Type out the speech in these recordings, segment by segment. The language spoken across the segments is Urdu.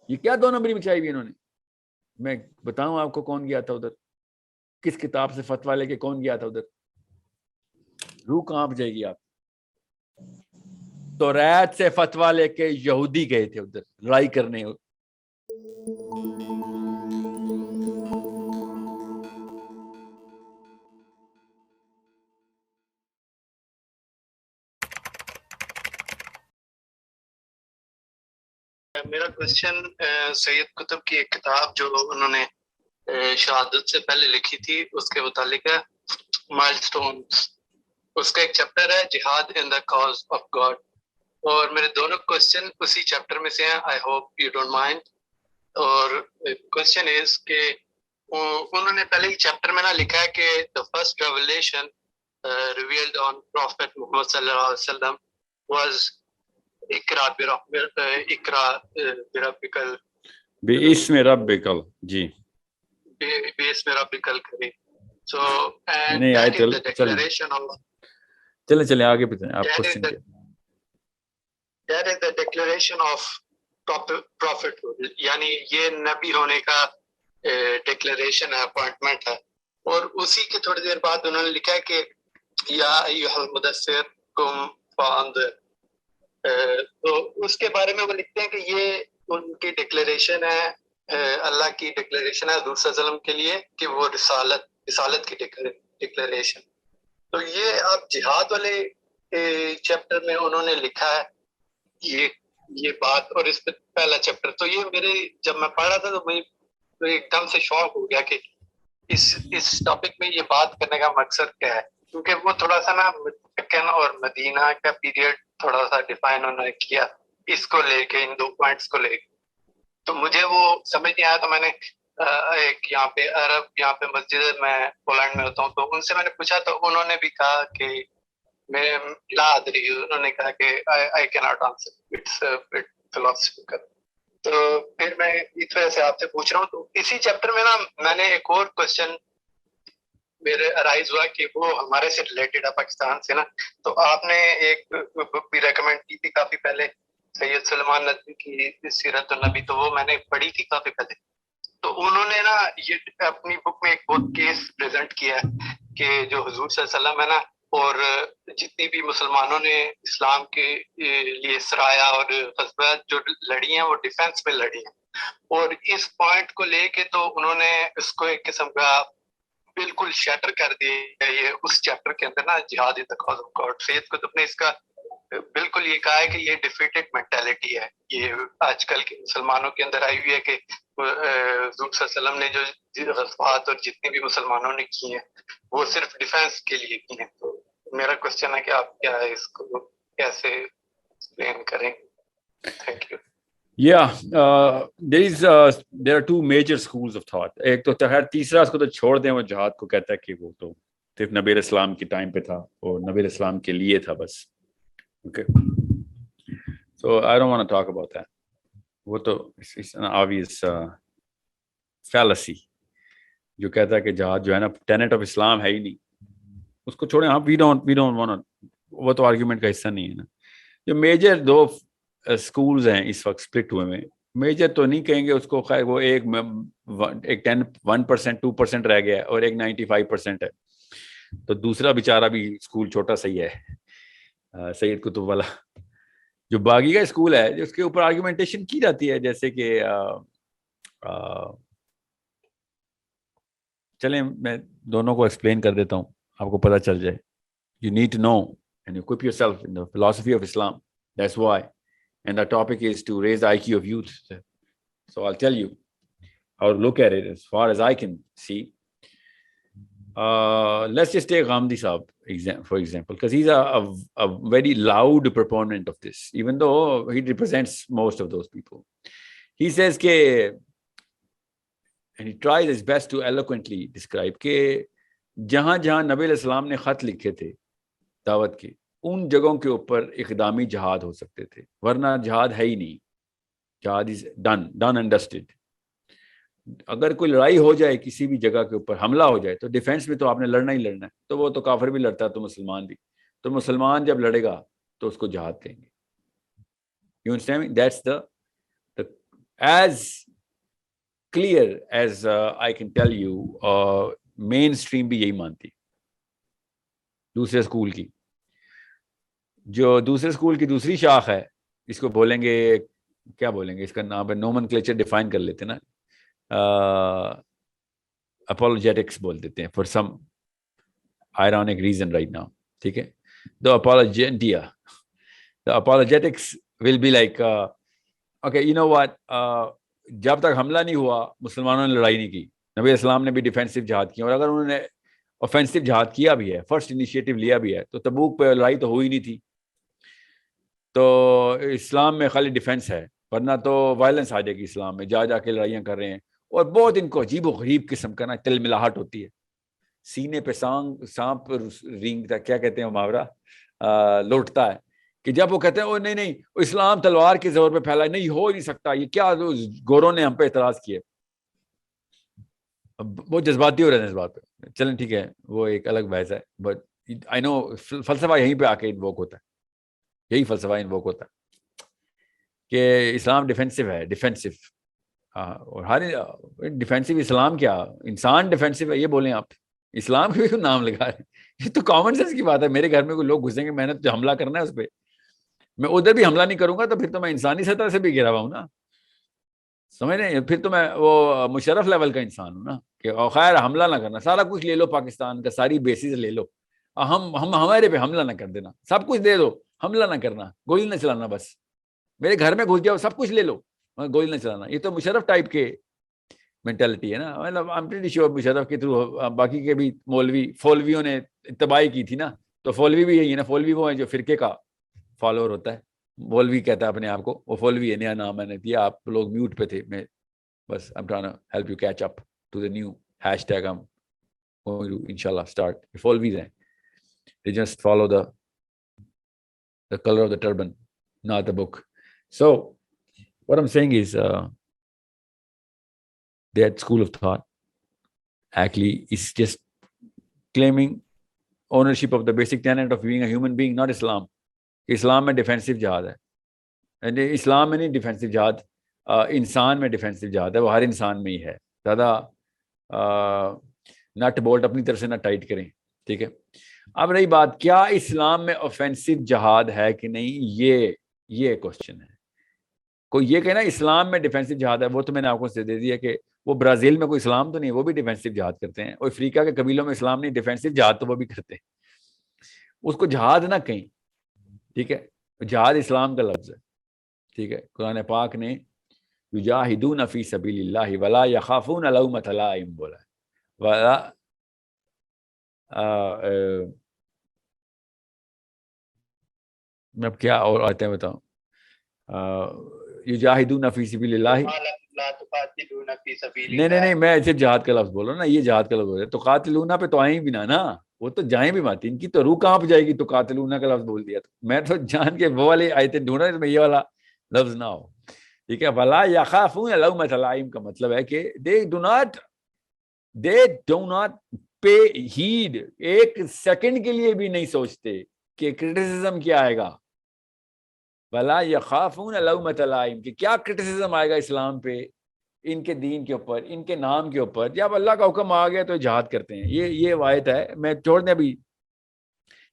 یہ کیا 2 نمبری بچھائی ہوئی انہوں نے؟ میں بتاؤں آپ کو کون گیا تھا ادھر، کس کتاب سے فتویٰ لے کے کون گیا تھا ادھر؟ روح کانپ جائے گی آپ. توریت سے فتویٰ لے کے یہودی گئے تھے ادھر لڑائی کرنے. میرا کوشچن سید قطب کی ایک کتاب جو انہوں نے شہادت سے پہلے لکھی تھی اس کے متعلق ہے، مائل سٹونز. اس کا ایک چیپٹر ہے جہاد ان دا کاز آف گاڈ، اور میرے دونوں کوشچن اسی چیپٹر میں سے ہیں. I hope you don't mind. اور کوشچن از کہ انہوں نے پہلے ہی چیپٹر میں لکھا ہے کہ the first revelation revealed on prophet Muhammad صلی اللہ علیہ وسلم واز اقرا بربکل باسم ربکل. جی باسم ربکل کریم. سو نہیں آئے چلے آگے بتائیں آپ کوشچن کیا. That is the declaration of prophethood، یعنی یہ نبی ہونے کا ڈکلیریشن ہے، اپوائنٹمنٹ ہے. اور اسی کے تھوڑی دیر بعد انہوں نے لکھا ہے کہ یا ایھا المدثر قم فانذر. تو اس کے بارے میں وہ لکھتے ہیں کہ یہ ان کی ڈکلیریشن ہے، اللہ کی ڈکلیریشن ہے حضور صلی اللہ علیہ وسلم کے لیے کہ وہ رسالت کی ڈکلیریشن. تو یہ آپ جہاد والے چیپٹر میں انہوں نے لکھا ہے یہ بات، اور اس پہ پہلا چیپٹر. تو یہ میرے جب میں پڑھ رہا تھا تو میں ایک دم سے شوق ہو گیا کہ اس ٹاپک میں یہ بات کرنے کا مقصد کیا ہے، کیونکہ وہ تھوڑا سا نا مکن اور مدینہ کا پیریڈ تھوڑا سا ڈیفائن انہوں نے کیا اس کو لے کے، ان 2 پوائنٹس کو لے کے. تو مجھے وہ سمجھ نہیں آیا. تو میں نے ایک یہاں پہ مسجد میں پولینڈ میں ہوتا ہوں، تو ان سے میں نے پوچھا تو انہوں نے بھی کہا کہ میں لا ادری، انہوں نے کہا کہ I cannot answer, it's a bit philosophical. تو پھر میں اس وجہ سے آپ سے پوچھ رہا ہوں. تو اسی چیپٹر میں میں نے ایک اور کوشچن میرے ارائز ہوا کہ وہ ہمارے سے ریلیٹڈ ہے پاکستان سے نا. تو آپ نے ایک بک بھی ریکمینڈ کی تھی کافی پہلے، سید سلمان ندوی کی سیرت النبی. تو وہ میں نے پڑھی تھی کافی پہلے. تو انہوں نے یہ اپنی بک میں ایک بہت کیس پریزنٹ کیا ہے کہ جو حضور صلی اللہ علیہ وسلم ہے نا، اور جتنی بھی مسلمانوں نے اسلام کے لیے سرایا اور غزوات جو لڑی ہیں وہ ڈیفینس میں لڑی ہیں. اور اس پوائنٹ کو لے کے تو انہوں نے اس کو ایک قسم کا بالکل شیٹر کر دیا یہ اس چیپٹر کے اندر جہاد ان دی کاز آف گاڈ. سید قطب نے اس کا بالکل یہ کہا ہے کہ یہ ڈیفیٹڈ مینٹیلٹی ہے، یہ آج کل کے مسلمانوں کے اندر آئی ہوئی ہے کہ حضور صلی اللہ علیہ وسلم نے جو غزوات اور جتنے بھی مسلمانوں نے کی ہیں وہ صرف ڈیفینس کے لیے کی ہیں. تو میرا کوشچن ہے کہ آپ کیا ہے اس کو کیسے ایکسپلین کریں. Thank you. there are 2 major schools of thought. ایک تو تیسرا اس کو تو چھوڑ دیں، وہ جہاد کو کہتا ہے کہ وہ تو صرف نبی علیہ السلام کے ٹائم پہ تھا اور نبی علیہ السلام کے لیے تھا بس. Okay, so I don't want to talk about that. وہ تو it's an obvious fallacy جو کہتا ہے کہ جہاد جو ہے نا tenet of اسلام ہے ہی نہیں، اس کو چھوڑیں. we don't want to، وہ تو آرگیومنٹ کا حصہ نہیں ہے نا. جو میجر 2 اسکولز ہیں اس وقت سپلٹ ہوئے میں، میجر تو نہیں کہیں گے اس کو، خیر وہ ایک 1% 2% رہ گیا ہے اور ایک 95% ہے. تو دوسرا بیچارہ بھی اسکول چھوٹا سا ہی ہے، سید قطب والا جو باغی کا اسکول ہے، جس کے اوپر آرگومنٹیشن کی جاتی ہے. جیسے کہ چلیں میں دونوں کو ایکسپلین کر دیتا ہوں، آپ کو پتہ چل جائے. You need to know and equip yourself in the philosophy of Islam. That's why. And the topic is to raise the IQ of youth. So I'll tell you how to look at it as far as I can see. Let's just take Ghamdi Saab for example, because he's a very loud proponent of this, even though he represents most of those people. He says ke, and he tries his best to eloquently describe کہ جہاں جہاں نبی علیہ السلام نے خط لکھے تھے دعوت کے، ان جگہوں کے اوپر اقدامی جہاد ہو سکتے تھے، ورنہ جہاد ہے ہی نہیں. جہاد از ڈن اینڈ ڈسٹڈ. اگر کوئی لڑائی ہو جائے کسی بھی جگہ کے اوپر، حملہ ہو جائے، تو ڈیفینس میں تو آپ نے لڑنا ہی لڑنا ہے. تو وہ تو کافر بھی لڑتا ہے تو مسلمان بھی، تو مسلمان جب لڑے گا تو اس کو جہاد کہیں گے. You understand me? That's the as clear as I can tell you, mainstream بھی یہی مانتی. دوسرے اسکول کی جو دوسرے اسکول کی دوسری شاخ ہے, اس کو بولیں گے, کیا بولیں گے اس کا نام ہے, نومن کلیچر ڈیفائن کر لیتے نا, اپولوجیٹکس بول دیتے ہیں, for some ironic reason right now. ٹھیک ہے, the apologetics will be like okay, you know what, جب تک حملہ نہیں ہوا مسلمانوں نے لڑائی نہیں کی. نبی اسلام نے بھی ڈیفینسو جہاد کیا, اور اگر انہوں نے اوفینسو جہاد کیا بھی ہے, فرسٹ انیشیٹو لیا بھی ہے, تو تبوک پہ لڑائی تو ہوئی نہیں تھی. تو اسلام میں خالی ڈیفینس ہے, ورنہ تو وائلنس آ جائے گی اسلام میں. جا جا کے لڑائیاں کر رہے ہیں, اور بہت ان کو عجیب و غریب قسم کا نا تل ملاہٹ ہوتی ہے. سینے پہ سانپ رینگتا, کیا کہتے ہیں محاورہ, لوٹتا ہے, کہ جب وہ کہتے ہیں او نہیں نہیں اسلام تلوار کے زور پہ پھیلا, نہیں ہو نہیں سکتا, یہ کیا گوروں نے ہم پہ اعتراض کیے. بہت جذباتی ہو رہے ہیں اس بات پہ. چلیں ٹھیک ہے, وہ ایک الگ بحث ہے, بٹ آئی نو فلسفہ یہیں پہ آ کے انووک ہوتا ہے, یہی فلسفہ انووک ہوتا ہے کہ اسلام ڈیفینسو ہے, ڈیفینسو. ہاں, اور ہر ڈیفینسو اسلام کیا, انسان ڈیفینسو ہے یہ بولیں آپ, اسلام کے بھی نام لگا رہے ہیں. یہ تو کامن سینس کی بات ہے. میرے گھر میں کوئی لوگ گھسیں گے, میں نے تو حملہ کرنا ہے اس پہ, میں ادھر بھی حملہ نہیں کروں گا تو پھر تو میں انسانی سطح سے بھی گرا ہوا ہوں نا, سمجھ رہے ہیں, پھر تو میں وہ مشرف لیول کا انسان ہوں نا, کہ خیر حملہ نہ کرنا, سارا کچھ لے لو پاکستان کا, ساری بیسز لے لو, ہم ہمارے پہ حملہ نہ کر دینا, سب کچھ دے دو, حملہ نہ کرنا, گولی نہ چلانا, بس میرے گھر میں گھس جاؤ, سب کچھ لے لو, گولی نہ چلانا. یہ تو مشرف ٹائپ کے مینٹلٹی ہے نا. مطلب I am pretty sure Musharraf کے تھرو باقی کے بھی فولویوں نے اتباعی کی تھی نا, تو فولوی بھی یہی ہے نا. فولوی وہ ہے جو فرقے کا فالوور ہوتا ہے, مولوی کہتا ہے اپنے آپ کو, وہ فولوی ہے, نیا نام میں نے دیا. آپ لوگ میوٹ پہ تھے, میں بس I'm trying to help you catch up to the new hashtag I'm going to inshallah start. Followies ہیں, they just follow the color of the turban, not the book. So what I'm saying is that school of thought actually is just claiming ownership of the basic tenet of being a human being, not Islam. اسلام میں ڈیفینسو جہاد ہے, اسلام میں نہیں ڈیفینسو جہاد, انسان میں ڈیفینسو جہاد ہے, وہ ہر انسان میں ہی ہے. زیادہ نٹ بولٹ اپنی طرف سے نہ ٹائٹ کریں. ٹھیک ہے, اب رہی بات کیا اسلام میں اوفینسو جہاد ہے کہ نہیں, یہ کوشچن ہے. کوئی یہ کہنا اسلام میں ڈیفینسو جہاد ہے, وہ تو میں نے آپ کو دے دیا کہ وہ برازیل میں کوئی اسلام تو نہیں, وہ بھی ڈیفینسو جہاد کرتے ہیں. اور افریقہ کے قبیلوں میں اسلام نہیں, ڈیفینسو جہاد تو وہ بھی کرتے ہیں. اس کو جہاد نہ کہیں. ٹھیک ہے, جہاد اسلام کا لفظ ہے. ٹھیک ہے, قرآن پاک نے یجاہدون فی سبیل اللہ ولا یخافون لومۃ لائم بولا ہے. ولا میں اب کیا اور آتے ہیں بتاؤں, یجاہدون فی سبیل اللہ, نہیں میں ایسے جہاد کا لفظ بول رہا ہوں نا, یہ جہاد کا لفظ ہے. تو قاتلون پہ تو آئیں بھی نہ, وہ تو جائیں بھی مات, ان کی تو روح کہاں پہ جائے گی. تو قاتلون کا لفظ بول دیا, تو میں تو جان کے وہ والے آیتیں ڈھونڈ رہا ہوں, میں یہ والا لفظ نہ ہو. ٹھیک ہے, ولا یخافون لومۃ لائم کا مطلب ہے کہ they do not pay heed, ایک سیکنڈ کے لیے بھی نہیں سوچتے کہ کرٹیسزم کیا آئے گا. ولا یخافون لومۃ لائم, کہ کیا کرٹیسزم آئے گا اسلام پہ, ان کے دین کے اوپر, ان کے نام کے اوپر. جب اللہ کا حکم آ گیا تو جہاد کرتے ہیں. یہ آیت ہے, میں چھوڑ دیں ابھی.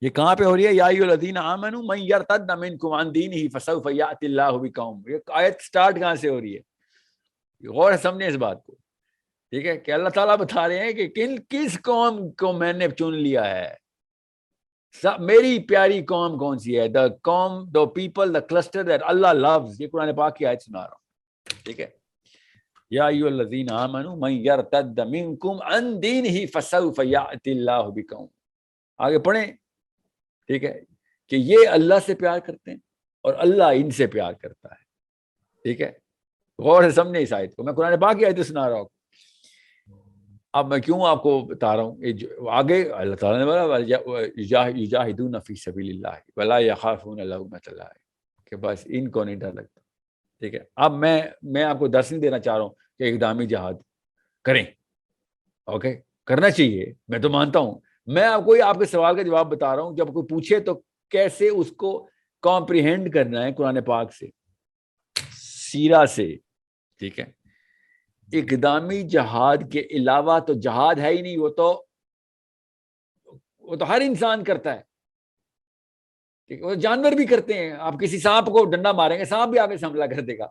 یہ کہاں پہ ہو رہی ہے, یا ایھا الذین آمنوا من یرتد منکم عن دینہ فسوف یأتی اللہ بقوم. یہ آیت سٹارٹ کہاں سے ہو رہی ہے, غور سے سمجھیں اس بات کو. ٹھیک ہے, کہ اللہ تعالیٰ بتا رہے ہیں کہ کس قوم کو میں نے چن لیا ہے. میری پیاری قوم کون سی ہے, the قوم, the people, the cluster that Allah loves. یہ قرآن پاک کی آیت سنا رہا ہوں. ٹھیک ہے, یا ایھا الذین آمنوا من یرتد منکم عن دینہ فسوف یأتی اللہ بقوم. آگے پڑھیں. ٹھیک ہے, کہ یہ اللہ سے پیار کرتے ہیں اور اللہ ان سے پیار کرتا ہے. ٹھیک ہے, غور سے سمجھیں اس آیت کو. میں قرآن پاک کی آیت سنا رہا ہوں. اب میں کیوں آپ کو بتا رہا ہوں, آگے اللہ تعالیٰ نے بولا یجاہدون فی سبیل اللہ ولا یخافون لومۃ لائم, کہ بس ان کو نہیں ڈر لگتا. ٹھیک ہے, اب میں آپ کو درس نہیں دینا چاہ رہا ہوں کہ اقدامی جہاد کریں. اوکے, کرنا چاہیے, میں تو مانتا ہوں. میں آپ کو آپ کے سوال کا جواب بتا رہا ہوں. جب کوئی پوچھے تو کیسے اس کو کمپریہینڈ کرنا ہے قرآن پاک سے, سیرہ سے. ٹھیک ہے. اقدامی جہاد کے علاوہ تو جہاد ہے ہی نہیں, وہ تو ہر انسان کرتا ہے. ٹھیک ہے, وہ جانور بھی کرتے ہیں. آپ کسی سانپ کو ڈنڈا ماریں گے, سانپ بھی آگے سے حملہ کر دے گا.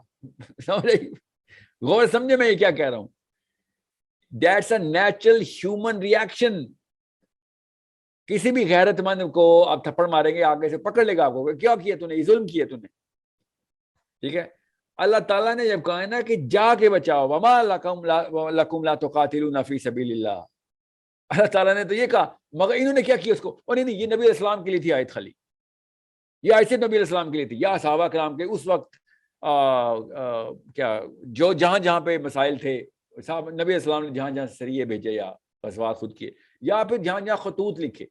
غور سمجھے میں یہ کیا کہہ رہا ہوں. That's a natural human reaction. کسی بھی غیرت مند کو آپ تھپڑ ماریں گے, آگے سے پکڑ لے گا آپ کو, کیا کیا تو نے, ظلم کیا تو نے. ٹھیک ہے. اللہ تعالیٰ نے جب کہا نا کہ جا کے بچاؤ, وما لکم لا تقاتلون فی سبیل اللہ, اللہ تعالیٰ نے تو یہ کہا, مگر انہوں نے کیا کیا اس کو, اور نہیں یہ نبی اسلام کے لیے تھی آیت, خالی یہ آیت نبی اسلام کے لیے تھی, یا صحابہ کرام کے اس وقت کیا جو جہاں پہ مسائل تھے, صاحب نبی اسلام نے جہاں سریے بھیجے یا غزوات خود کیے, یا پھر جہاں خطوط لکھے.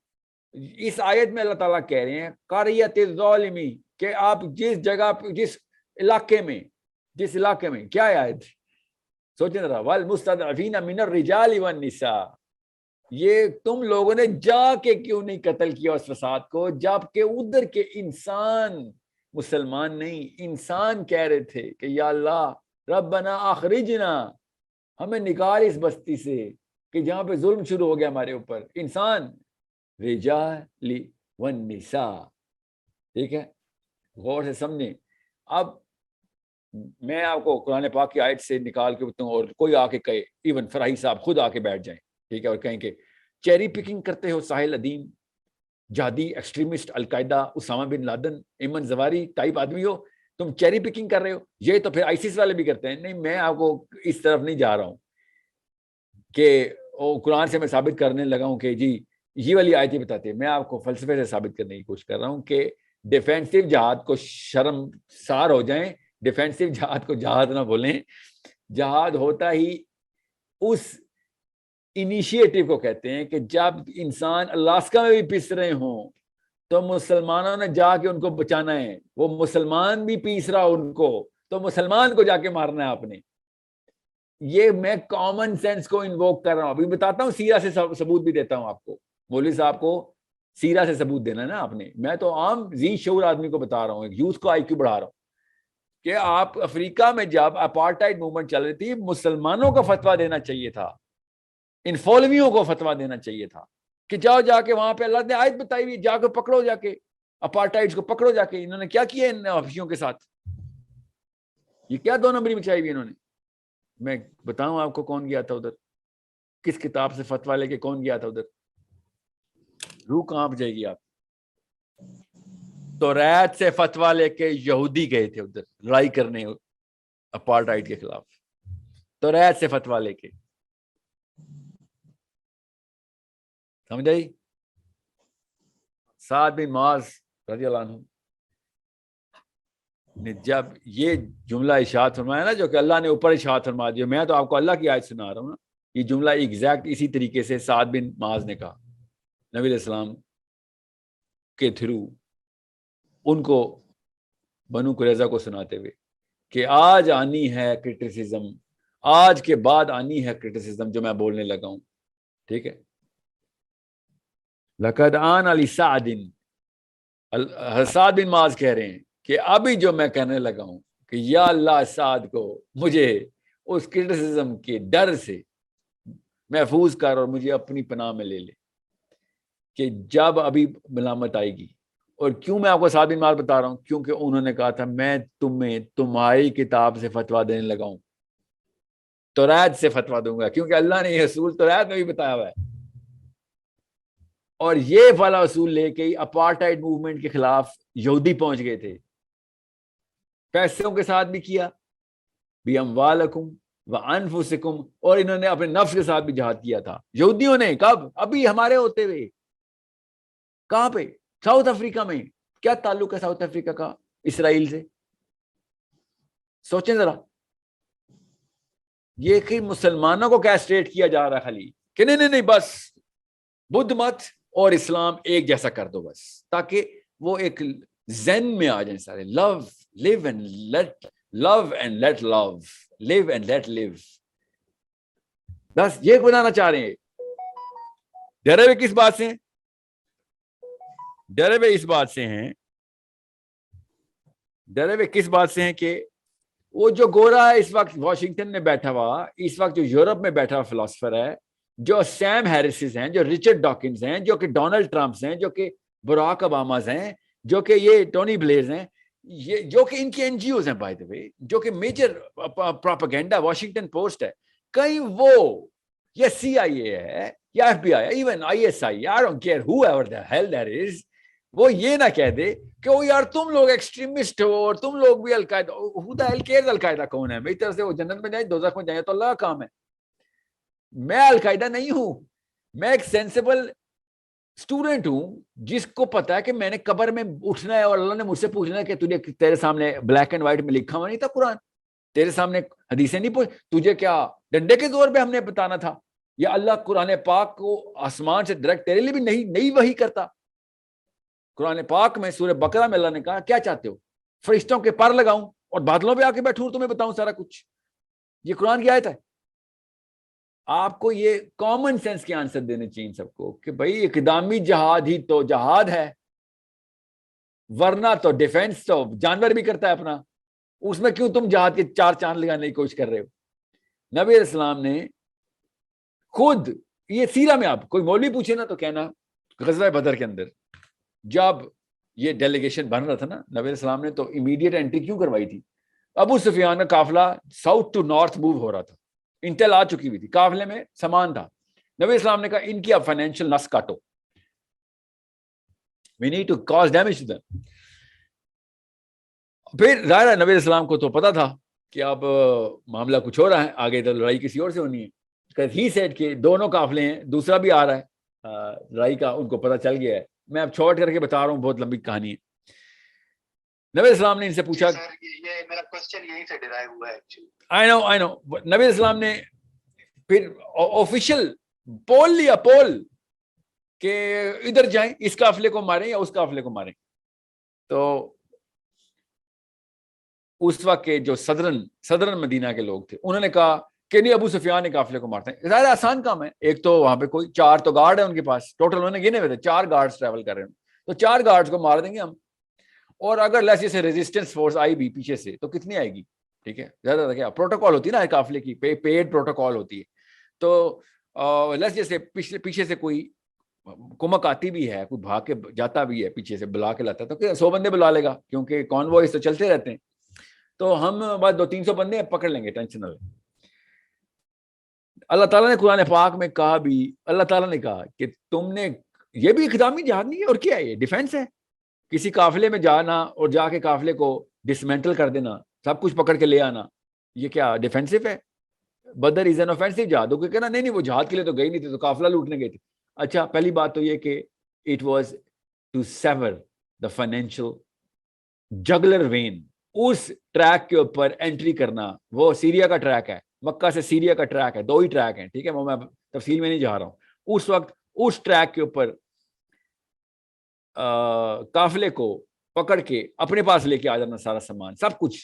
اس آیت میں اللہ تعالیٰ کہہ رہے ہیں قریۃ الظالمی, کہ آپ جس جگہ جس علاقے میں کیا آیت سوچیں ذرا, والمستضعفین من الرجال والنساء, یہ تم لوگوں نے جا کے کیوں نہیں قتل کیا اس فساد کو, جبکہ ادھر کے انسان, مسلمان نہیں, انسان کہہ رہے تھے کہ یا اللہ ربنا اخرجنا, ہمیں نکال اس بستی سے کہ جہاں پہ ظلم شروع ہو گیا ہمارے اوپر. انسان, رجال والنساء. ٹھیک ہے, غور سے سمجھیں. اب میں آپ کو قرآن پاک کی آیت سے نکال کے بتاؤں, اور کوئی آ کے کہے, ایون فراہی صاحب خود آ کے بیٹھ جائیں, ٹھیک ہے, اور کہیں کہ چیری پکنگ کرتے ہو ساحل ادیم, جہادی extremist, Al Qaeda, Osama bin Laden, Ayman Zawahiri type آدمی ہو, تم چیری پکنگ کر رہے ہو. یہ تو پھر آئیسس والے بھی کرتے ہیں. نہیں, میں آپ کو اس طرف نہیں جا رہا ہوں کہ قرآن سے میں ثابت کرنے لگا ہوں کہ جی یہ والی آیتیں بتاتے ہیں. میں آپ کو فلسفے سے ثابت کرنے کی کوشش کر رہا ہوں کہ ڈیفینسو جہاد کو شرم سار ہو جائیں, ڈیفینسو جہاد کو جہاد نہ بولیں. جہاد ہوتا ہی اس انیشیٹو کو کہتے ہیں کہ جب انسان الاسکا میں بھی پس رہے ہوں تو مسلمانوں نے جا کے ان کو بچانا ہے. وہ مسلمان بھی پیس رہا ان کو, تو مسلمان کو جا کے مارنا ہے آپ نے. یہ میں کامن سینس کو انووک کر رہا ہوں. ابھی بتاتا ہوں, سیرہ سے ثبوت بھی دیتا ہوں آپ کو. مولوی صاحب کو سیرہ سے ثبوت دینا ہے نا آپ نے, میں تو عام ذی شعور آدمی کو بتا رہا ہوں, یوتھ کو آئی کیو بڑھا رہا ہوں کہ آپ افریقہ میں جب اپارٹائڈ موومنٹ چل رہی تھی, مسلمانوں کو فتویٰ دینا چاہیے تھا, ان فولویوں کو فتویٰ دینا چاہیے تھا کہ جاؤ جا کے وہاں پہ, اللہ نے آیت بتائی ہوئی, جا کے پکڑو, جا کے اپارٹائڈز کو پکڑو جا کے. انہوں نے کیا کیا ان حبشیوں کے ساتھ, یہ کیا دو نمبری مچائی ہوئی انہوں نے. میں بتاؤں آپ کو کون گیا تھا ادھر, کس کتاب سے فتویٰ لے کے کون گیا تھا ادھر, روح کانپ جائے گی آپ. توریت سے فتویٰ لے کے یہودی گئے تھے ادھر لڑائی کرنے اپارٹائڈ کے خلاف, توریت سے فتویٰ لے کے. سمجھ آئی. سعد بن معاذ رضی اللہ عنہ نے جب یہ جملہ ارشاد فرمایا نا, جو کہ اللہ نے اوپر ارشاد فرما دیا, میں تو آپ کو اللہ کی آیت سنا رہا ہوں نا, یہ جملہ ایگزیکٹ اسی طریقے سے سعد بن معاذ نے کہا نبی علیہ السلام کے تھرو ان کو, بنو قریظہ کو سناتے ہوئے کہ آج آنی ہے کرٹیسزم, آج کے بعد آنی ہے کرٹیسزم جو میں بولنے لگا ہوں. ٹھیک ہے. لقد آن علی سعد, سعد بن معاذ کہہ رہے ہیں کہ ابھی جو میں کہنے لگا ہوں کہ یا اللہ سعد کو مجھے اس کرٹیسزم کے ڈر سے محفوظ کر اور مجھے اپنی پناہ میں لے لے, کہ جب ابھی ملامت آئے گی. اور کیوں میں آپ کو سعد بن معاذ بتا رہا ہوں, کیونکہ انہوں نے کہا تھا میں تمہیں تمہاری کتاب سے فتویٰ دینے لگا ہوں, توریت سے فتویٰ دوں گا, کیونکہ اللہ نے یہ اصول توریت میں بھی بتایا ہوا ہے. اور یہ والا اصول لے کے اپارٹائڈ موومنٹ کے خلاف یہودی پہنچ گئے تھے, پیسوں کے ساتھ بھی کیا, بِأَمْوَالِكُمْ وَأَنفُسِكُمْ, اور انہوں نے اپنے نفس کے ساتھ بھی جہاد کیا تھا یہودیوں نے. کب؟ ابھی ہمارے ہوتے ہوئے. کہاں پہ؟ ساؤتھ افریقہ میں. کیا تعلق ہے ساؤتھ افریقہ کا اسرائیل سے؟ سوچیں ذرا. یہ کہ مسلمانوں کو کیسٹریٹ کیا جا رہا ہے خالی, کہ نہیں بس بدھ مت اور اسلام ایک جیسا کر دو بس, تاکہ وہ ایک زین میں آ جائیں سارے. Love, live and let love and let love, live and let live, بس یہ بنانا چاہ رہے ہیں. ڈرے ہوئے کس بات سے ہیں؟ ڈرے ہوئے اس بات سے ہیں, ڈرے ہوئے کس بات سے ہیں کہ وہ جو گورا ہے اس وقت واشنگٹن میں بیٹھا ہوا, اس وقت جو یورپ میں بیٹھا ہوا فلاسفر ہے, جو سیم ہیرسز ہیں, جو رچرڈ ڈاکنز ہیں, جو کہ ڈونلڈ ٹرمپس ہیں, جو کہ براک اوباماز ہیں, جو کہ یہ ٹونی بلیئرز ہیں, یہ جو کہ ان کی این جی اوز ہیں بائی دا وے, جو کہ میجر پروپیگنڈا واشنگٹن پوسٹ ہے, کہیں وہ یا سی آئی اے ہے یا F B I, even I S I, I don't care whoever the hell that is, وہ یہ نہ کہہ دے کہ وہ یار تم لوگ ایکسٹریمسٹ ہو اور تم لوگ بھی القاعدہ. ہو دی ہیل کیئرز القاعدہ کون ہے؟ میری طرف سے وہ جنت میں جائیں دوزخ میں جائیں تو اللہ کا کام ہے. میں القاعدہ نہیں ہوں, میں ایک سینسیبل اسٹوڈنٹ ہوں جس کو پتا ہے کہ میں نے قبر میں اٹھنا ہے اور اللہ نے مجھ سے پوچھنا ہے کہ تجھے تیرے سامنے بلیک اینڈ وائٹ میں لکھا ہوا نہیں تھا قرآن, تیرے سامنے حدیثیں نہیں پوچھ, تجھے کیا ڈنڈے کے زور پہ ہم نے بتانا تھا, یا اللہ قرآن پاک کو آسمان سے ڈائریکٹ تیرے لیے بھی نہیں وحی کرتا؟ قرآن پاک میں سورہ بقرہ میں اللہ نے کہا کیا چاہتے ہو, فرشتوں کے پر لگاؤں اور بادلوں پہ آ کے بیٹھوں تمہیں بتاؤں سارا کچھ؟ یہ قرآن کی آیت ہے. آپ کو یہ کامن سینس کے آنسر دینے چاہیے سب کو کہ بھائی اقدامی جہاد ہی تو جہاد ہے, ورنہ تو ڈیفینس تو جانور بھی کرتا ہے اپنا, اس میں کیوں تم جہاد کے چار چاند لگانے کی کوشش کر رہے ہو؟ نبی علیہ السلام نے خود, یہ سیرہ میں آپ کوئی مولوی پوچھے نا تو کہنا غزوہ بدر کے اندر جب یہ ڈیلیگیشن بن رہا تھا نا, نبی علیہ السلام نے تو امیڈیٹ انٹری کیوں کروائی تھی؟ ابو سفیان کا قافلہ ساؤتھ ٹو نارتھ موو ہو رہا تھا, انٹل آ چکی ہوئی تھی, قافلے میں سامان تھا. نبی اسلام نے کہا ان کی اب فائنینشیل نس کاٹو, we need to cause damage to them. پھر ظاہر ہے نبی اسلام کو تو پتا تھا کہ اب معاملہ کچھ ہو رہا ہے, آگے تو لڑائی کسی اور سے ہونی ہے. ہی سیڈ کہ دونوں قافلے ہیں, دوسرا بھی آ رہا ہے لڑائی کا, ان کو پتا چل گیا ہے. میں اب چھوٹ کر کے بتا رہا ہوں, بہت لمبی کہانی ہے. نبی اسلام نے ان سے پوچھا, یہ میرا کوسچن یہیں سے ڈرائیو ہوا ہے ایکچولی. I know. نبی اسلام نے پھر آفیشیل پول لیا, پول کہ ادھر جائیں, اس قافلے کو ماریں یا اس قافلے کو ماریں. تو اس وقت کے جو صدرن مدینہ کے لوگ تھے انہوں نے کہا کہ نہیں, ابو سفیان نے قافلے کو مارتے ہیں. ظاہر آسان کام ہے, ایک تو وہاں پہ کوئی 4 تو گارڈ ہے ان کے پاس, ٹوٹل انہوں نے گنے ہوئے تھے 4 گارڈز ٹریول کر رہے ہیں, تو 4 گارڈز کو مار دیں گے ہم, اور اگر لیٹس سے ریزسٹنس فورس آئی بھی پیچھے سے تو کتنی آئے گی؟ ٹھیک ہے, زیادہ کیا پروٹوکول ہوتی ہے نا قافلے کی, پیڈ پروٹوکول ہوتی ہے. تو لیٹس جیسے پیچھے سے کوئی کمک آتی بھی ہے, کوئی بھاگ کے جاتا بھی ہے, پیچھے سے بلا کے لاتا ہے, تو 100 بندے بلا لے گا کیونکہ کانوائز تو چلتے رہتے ہیں, تو ہم بس 200-300 بندے پکڑ لیں گے, ٹینشن نہ لیں. اللہ تعالیٰ نے قرآن پاک میں کہا بھی, اللہ تعالیٰ نے کہا کہ تم نے, یہ بھی اقدامی جہاد نہیں ہے, اور کیا ہے یہ ڈیفینس ہے. کسی قافلے میں جانا اور جا کے قافلے کو ڈسمینٹل کر دینا, سب کچھ پکڑ کے لے آنا, یہ کیا ڈیفینسو ہے؟ بدر از این آفینسو جہاد. کوئی کہنا نہیں وہ جہاد کے لیے تو گئی نہیں تھی, تو قافلہ لوٹنے گئے تھے. اچھا, پہلی بات تو یہ کہ it was to sever the financial jugular vein, اس ٹریک کے اوپر انٹری کرنا. وہ سیریا کا ٹریک ہے, مکہ سے سیریا کا ٹریک ہے, 2 ہی ٹریک ہیں, ٹھیک ہے, وہ میں تفصیل میں نہیں جا رہا ہوں. اس وقت اس ٹریک کے اوپر قافلے کو پکڑ کے اپنے پاس لے کے آ جانا, سارا سامان سب کچھ.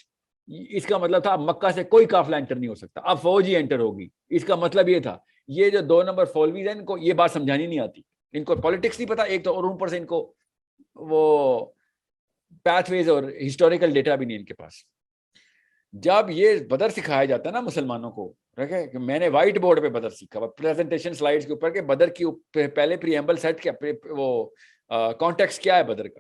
اس کا مطلب تھا مکہ سے کوئی قافلہ انٹر نہیں ہو سکتا, اب فوج ہی انٹر ہوگی. اس کا مطلب یہ تھا. یہ جو 2 نمبر فولویز ہیں, ان کو یہ بات سمجھانی نہیں آتی, ان کو پالیٹکس نہیں پتا ایک تو, اور اوپر سے ان کو وہ پیتھ ویز اور ہسٹوریکل ڈیٹا بھی نہیں ان کے پاس. جب یہ بدر سکھایا جاتا ہے نا مسلمانوں کو, کہ میں نے وائٹ بورڈ پہ بدر سیکھا, پریزنٹیشن سلائیڈز کے اوپر کہ بدر کی پہلے پریمبل سیٹ کیا, وہ کانٹیکسٹ کیا ہے بدر کا,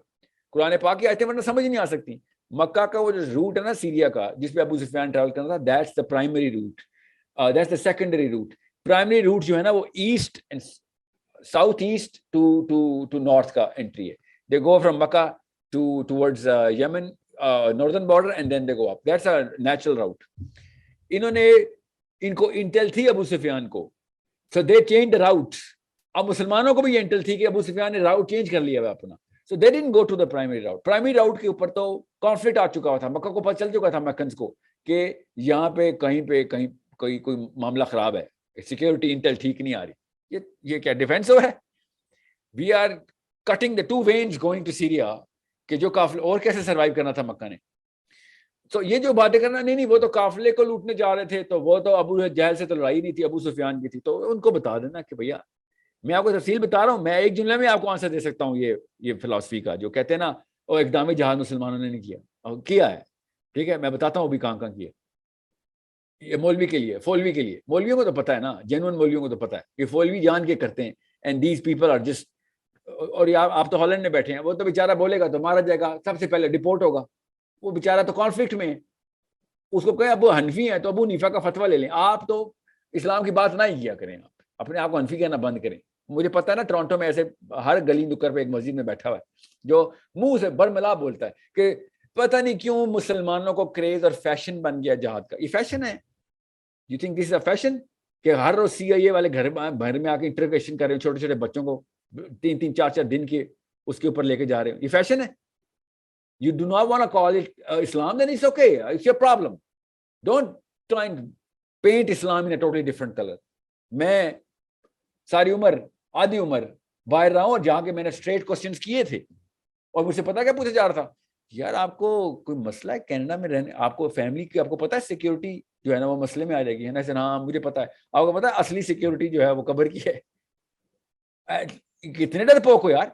قرآن پاک کی آیتیں ورنہ سمجھ نہیں آ سکتی. مکہ کا وہ جو روٹ ہے نا سیریا کا, جس پہ ابو سفیان ٹریول کرنا تھا, that's the primary route, that's the secondary route. Primary route جو ہے نا وہ east and south east to north کا انٹری ہے. They go from Mecca towards Yemen northern border and then they go up. That's a natural route. ان کو انٹل تھی ابو سفیان کو, so they changed the route. اب مسلمانوں کو بھی یہ انٹل تھی کہ ابو سفیان نے راؤٹ چینج کر لیا ہے اپنا, so they didn't go to the primary route. primary route کے اوپر تو کانفلکٹ آ چکا ہوا تھا, مکہ کو پتہ چل چکا تھا مکنز کو کہ یہاں پہ کہیں کوئی معاملہ خراب ہے, سیکورٹی انٹل ٹھیک نہیں آ رہی. یہ کیا ڈیفینسو ہے؟ we are cutting the 2 veins going to Syria, کہ جو قافلے اور کیسے سروائیو کرنا تھا مکہ نے. تو یہ جو باتیں کرنا, نہیں وہ تو قافلے کو لوٹنے جا رہے تھے, تو وہ تو ابو جہل سے تو لڑائی نہیں تھی, ابو سفیان کی تھی. تو ان کو بتا دینا کہ بھیا میں آپ کو تفصیل بتا رہا ہوں, میں ایک جملے میں آپ کو آنسر دے سکتا ہوں یہ فلسفی کا, جو کہتے ہیں نا وہ اقدامی جہاد مسلمانوں نے نہیں کیا ہے. ٹھیک ہے, میں بتاتا ہوں ابھی کہاں کی ہے. یہ مولوی کے لیے, فولوی کے لیے. مولویوں کو تو پتا ہے نا, جینوئن مولویوں کو تو پتا ہے, یہ فولوی جان کے کرتے ہیں. And these people are just, اور آپ تو ہالینڈ میں بیٹھے ہیں, وہ تو بیچارہ بولے گا تو مارا جائے گا, سب سے پہلے ڈپورٹ ہوگا. وہ بیچارہ تو کانفلکٹ میں ہے, اس کو کہیں ابو حنفی ہے تو ابو حنیفہ کا فتویٰ لے لیں. آپ تو اسلام کی بات نہ ہی کیا کریں, آپ اپنے آپ کو حنفی کہنا بند کریں. مجھے پتا ہے نا ٹورانٹو میں ایسے ہر گلی نکر پہ ایک مسجد میں بیٹھا ہوا ہے جو منہ سے برملا بولتا ہے کہ پتہ نہیں کیوں مسلمانوں کو کریز اور فیشن بن گیا جہاد کا. یہ فیشن ہے؟ You think this is a fashion کہ ہر روز سی آئی اے والے گھر میں آ کے انٹروگیشن کر رہے ہیں چھوٹے چھوٹے بچوں کو 3-4 دن کے اس کے اوپر لے کے جا رہے ہیں؟ یہ فیشن ہے؟ You do not want to call it Islam, then it's okay. It's your problem. Don't try and paint Islam in a totally different color. میں ساری عمر, آدھی عمر باہر رہا ہوں, اور جہاں کے میں نے اسٹریٹ کوسچنس کیے تھے اور مجھ سے پتا کیا پوچھا جا رہا تھا, یار آپ کو کوئی مسئلہ ہے کینیڈا میں رہنے, آپ کو فیملی کی, آپ کو پتا ہے سیکیورٹی جو ہے نا وہ مسئلے میں آ جائے گی, ہے نا؟ ہاں مجھے پتا ہے. آپ کو پتا ہے اصلی سیکیورٹی جو ہے وہ قبر کی ہے. کتنے ڈرپوک ہو یار.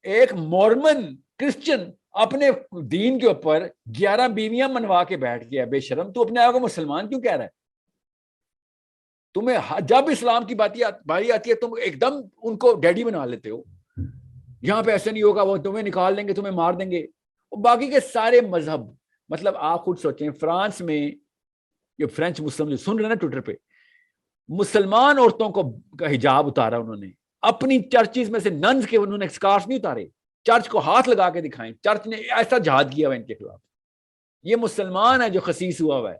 ایک مورمن کرسچن اپنے دین کے اوپر 11 بیویاں منوا کے بیٹھ گیا. بے شرم, تو اپنے آپ کو مسلمان کیوں کہہ رہا ہے؟ تمہیں جب اسلام کی باری آتی ہے تم ایک دم ان کو ڈیڈی بنا لیتے ہو. یہاں پہ ایسا نہیں ہوگا, وہ تمہیں نکال دیں گے, تمہیں مار دیں گے. اور باقی کے سارے مذہب, مطلب آپ خود سوچیں, فرانس میں یہ فرینچ مسلم جو سن رہے ہیں نا ٹویٹر پہ, مسلمان عورتوں کو حجاب اتارا انہوں نے اپنی چرچز میں سے. ننز کے انہوں نے اسکارف نہیں اتارے, چرچ کو ہاتھ لگا کے دکھائیں. چرچ نے ایسا جہاد کیا ہوا ان کے خلاف. یہ مسلمان ہے جو خسیس ہوا ہوا ہے.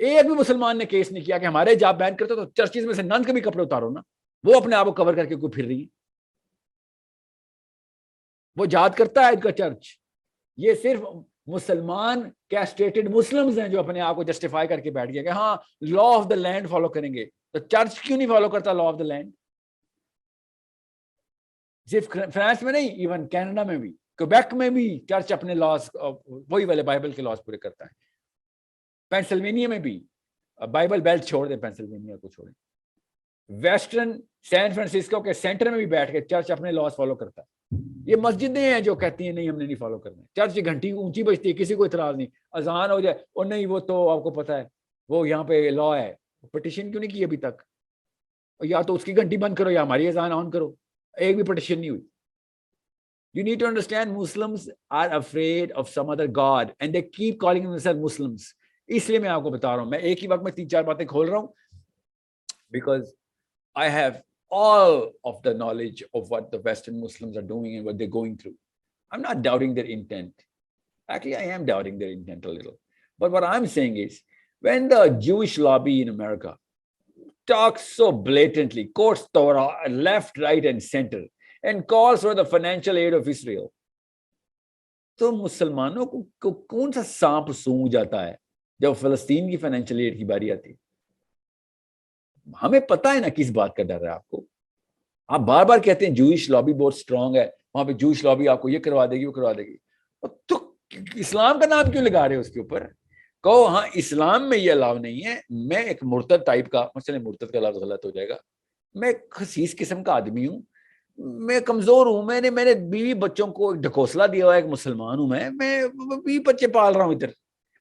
ایک بھی مسلمان نے کیس نہیں کیا کہ ہمارے حجاب بین کرتے تو چرچز میں سے ننز کے بھی کپڑے اتارو نا. وہ اپنے آپ کو کور کر کے کوئی پھر رہی ہے, وہ جہاد کرتا ہے ان کا چرچ. یہ صرف مسلمان کیسٹریٹڈ مسلمز ہیں جو اپنے آپ کو جسٹیفائی کر کے بیٹھ گیا کہ ہاں law of the land follow کریں گے. تو چرچ کیوں نہیں فالو کرتا لا آف دا لینڈ؟ صرف فرانس میں نہیں, ایون کینیڈا میں بھی, کیبیک میں بھی چرچ اپنے لاس وہی والے بائبل کے لاس پورے کرتا ہے. پینسلوینیا میں بھی, بائبل بیلٹ چھوڑ دیں, پینسلوینیا کو چھوڑیں, ویسٹرن سین فرانسسکو کے سینٹر میں بھی بیٹھ کے چرچ اپنے لاس فالو کرتا ہے. یہ مسجدیں ہیں جو کہتی ہیں نہیں ہم نے نہیں فالو کرنا. چرچ کی گھنٹی اونچی بجتی ہے, کسی کو اعتراض نہیں, اذان ہو جائے اور نہیں وہ تو آپ کو پتا ہے وہ یہاں پہ لا ہے. پٹیشن کیوں نہیں کی ابھی تک؟ یا تو اس کی گھنٹی بند کرو یا ہماری اذان آن کرو. ایک بھی پٹیشن نہیں ہوئی. You need to understand Muslims are afraid of some other God and they keep calling themselves Muslims. اس لیے میں آپ کو بتا رہا ہوں, میں ایک ہی وقت میں 3-4 باتیں کھول رہا ہوں because I have all of the knowledge of what the Western Muslims are doing and what they're going through. I'm not doubting their intent. Actually, I am doubting their intent a little. But what I'm saying is, when the Jewish lobby in America talks so blatantly, quotes Torah left, right, and center, and calls for the financial aid of Israel, تو مسلمانوں کو کون سا سانپ سونگ جاتا ہے جب فلسطین کی فائنینشیل ایڈ کی باری آتی ہے؟ ہمیں پتہ ہے نا کس بات کا ڈر ہے آپ کو. آپ بار بار کہتے ہیں جوئش لابی بہت اسٹرانگ ہے, وہاں پہ جوئش لابی آپ کو یہ کروا دے گی وہ کروا دے گی. تو اسلام کا نام کیوں لگا رہے ہو اس کے اوپر؟ کہو ہاں اسلام میں یہ الاؤ نہیں ہے. میں ایک مرتد ٹائپ کا, مثلا مرتد کا لفظ غلط ہو جائے گا, میں خسیس قسم کا آدمی ہوں, میں کمزور ہوں, میں نے بیوی بچوں کو ڈھکوسلا دیا ہوا, ایک مسلمان ہوں, میں 20 بچے پال رہا ہوں ادھر.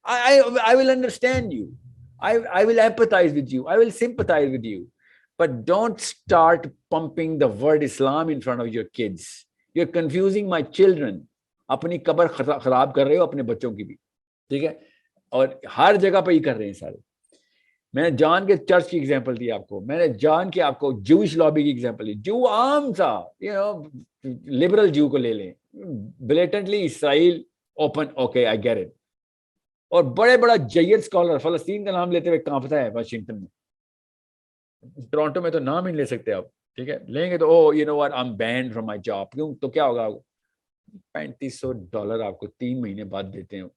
I will understand you. I will empathize with you. I will sympathize with you. But don't start pumping the word Islam in front of your kids. You're confusing my children. اپنی قبر خراب کر رہے ہو اپنے بچوں کی بھی, ٹھیک ہے, اور ہر جگہ پہ ہی کر رہے ہیں سارے. میں نے جان کے چرچ کی ایگزامپل دی آپ کو, میں نے جان کے آپ کو جوئش لابی کی ایگزامپل دی. جو عام سا لبرل جو کو لے لیں, blatantly Israel open, okay I get it. اور بڑے بڑا جید اسکالر فلسطین کا نام لیتے ہوئے کانپتا ہے واشنگٹن میں. ٹورانٹو میں تو نام ہی نہیں لے سکتے آپ, ٹھیک ہے, لیں گے تو oh you know what I am banned from my job. کیوں؟ تو کیا ہوگا, $3500 آپ کو 3 مہینے بعد دیتے ہیں,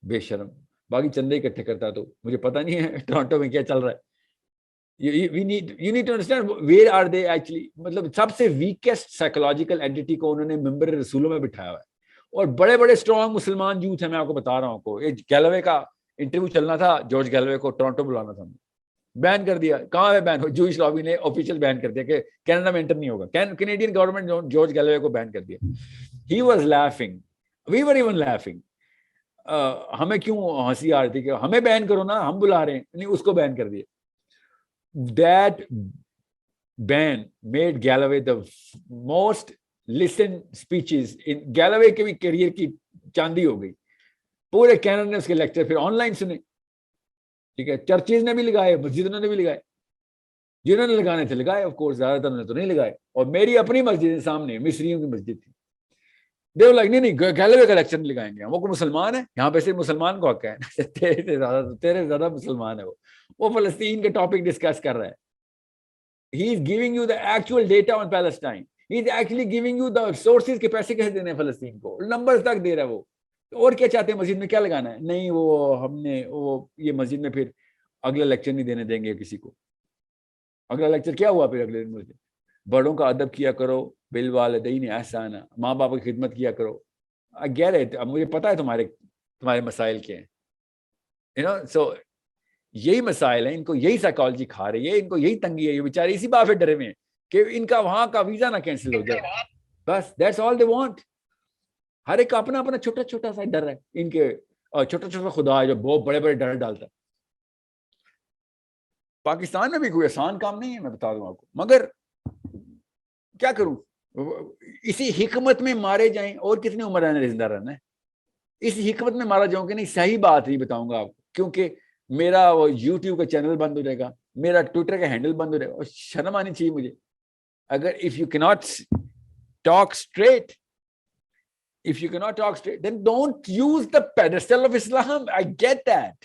بے شرم. باقی چندے اکٹھے کرتا تو مجھے پتہ نہیں ہے ٹورانٹو میں کیا چل رہا ہے. You need to understand where are they actually. مطلب سب سے ویکسٹ سائیکولوجیکل اینٹی کو انہوں نے ممبر رسولوں میں بٹھایا ہوا ہے, اور بڑے بڑے اسٹرانگ مسلمان یوتھ ہیں. میں آپ کو بتا رہا ہوں, کو گیلوے کا انٹرویو چلنا تھا, جارج گیلوے کو ٹورانٹو بلانا تھا, بین کر دیا. کہاں ہے بین؟ جوئش لابی نے آفیشیل بین کر دیا کہ کینیڈا میں انٹر نہیں ہوگا. کینیڈین گورنمنٹ جارج گیلوے کو بین کر دیا. He was laughing. We were even laughing. ہمیں کیوں ہنسی آ رہی تھی کہ ہمیں بین کرو نا, ہم بلا رہے ہیں, نہیں اس کو بین کر دیا. That ban made Galloway the most listened speeches in Galloway کے بھی کیریئر کی چاندی ہو گئی. پورے کینیڈا نے اس کے لیکچر پھر آن لائن سنے, ٹھیک ہے, چرچز نے بھی لگائے, مسجدوں نے بھی لگائے, جنہوں نے لگانے تھے لگائے, آف کورس زیادہ تر نے تو نہیں لگائے. اور میری اپنی مسجد سامنے مصریوں کی مسجد تھی, دے ور لائک نہیں گیلوے کا لیکچر نہیں لگائیں گے, وہ کوئی مسلمان ہے یہاں پہ, صرف مسلمان کو حق ہے, تیرے زیادہ مسلمان ہے, وہ فلسطین کے ٹاپک ڈسکس کر رہا ہے. He is giving you the actual data on Palestine. He is actually giving you the sources کے پیسے کیسے دینے ہیں فلسطین کو, نمبرز تک دے رہا ہے وہ. اور کیا چاہتے ہیں مسجد میں کیا لگانا ہے؟ نہیں وہ ہم نے وہ یہ مسجد میں پھر اگلا لیکچر نہیں دینے دیں گے کسی کو. اگلا لیکچر کیا ہوا پھر اگلے دن مجھے؟ بڑوں کا ادب کیا کرو, بالوالدین احسانا, ماں باپ کی خدمت کیا کرو. I get it, اب مجھے پتا ہے تمہارے مسائل کیا ہیں, you know, so یہی مسائل ہیں, ان کو یہی سائیکالوجی کھا رہی ہے, ان کو یہی تنگی ہے, یہ بیچارے اسی بات پہ ڈرے ہوئے ہیں کہ ان کا وہاں کا ویزا نہ کینسل ہو جائے, بس دیٹس آل دے وانٹ. ہر ایک کا اپنا اپنا چھوٹا چھوٹا سا ڈر ہے ان کے, اور چھوٹا چھوٹا خدا ہے جو بہت بڑے بڑے ڈر ڈالتا ہے. پاکستان میں بھی کوئی آسان کام نہیں ہے, میں بتا دوں آپ کو, مگر کیا کروں, اسی حکمت میں مارے جائیں, اور کتنی عمر ہے زندہ رہنا ہے, اس حکمت میں مارا جاؤں کہ نہیں صحیح بات نہیں بتاؤں گا آپ کو, کیونکہ میرا وہ یوٹیوب کا چینل بند ہو جائے گا, میرا ٹویٹر کا ہینڈل بند ہو جائے گا, اور شرم آنی چاہیے مجھے. اگر if you cannot talk straight, then don't use the pedestal of Islam. I get that.